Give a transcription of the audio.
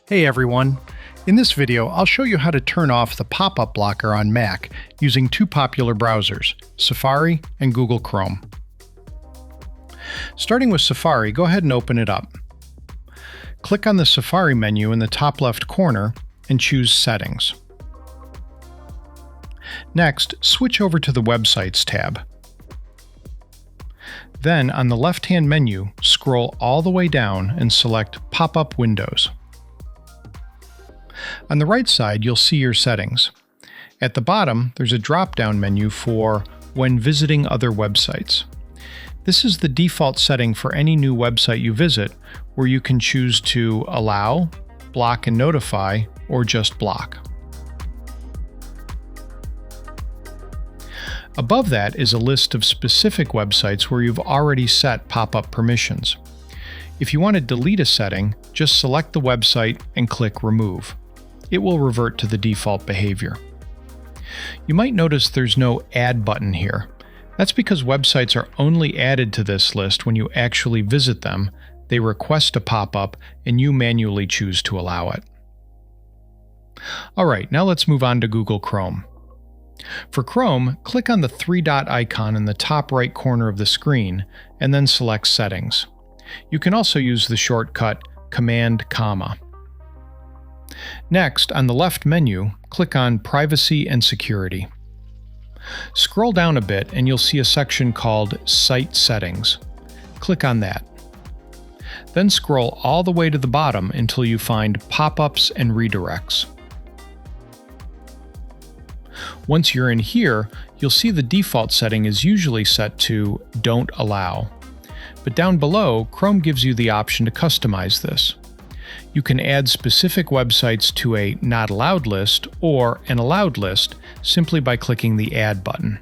Hey everyone! In this video, I'll show you how to turn off the pop-up blocker on Mac using two popular browsers, Safari and Google Chrome. Starting with Safari, go ahead and open it up. Click on the Safari menu in the top left corner and choose Settings. Next, switch over to the Websites tab. Then, on the left-hand menu, scroll all the way down and select Pop-up Windows. On the right side, you'll see your settings. At the bottom, there's a drop-down menu for When Visiting Other Websites. This is the default setting for any new website you visit, where you can choose to allow, block and notify, or just block. Above that is a list of specific websites where you've already set pop-up permissions. If you want to delete a setting, just select the website and click Remove. It will revert to the default behavior. You might notice there's no Add button here. That's because websites are only added to this list when you actually visit them, they request a pop-up, and you manually choose to allow it. Alright, now let's move on to Google Chrome. For Chrome, click on the three-dot icon in the top right corner of the screen, and then select Settings. You can also use the shortcut Command-, Next, on the left menu, click on Privacy and Security. Scroll down a bit and you'll see a section called Site Settings. Click on that. Then scroll all the way to the bottom until you find Pop-ups and Redirects. Once you're in here, you'll see the default setting is usually set to Don't Allow. But down below, Chrome gives you the option to customize this. You can add specific websites to a Not Allowed list or an Allowed list simply by clicking the Add button.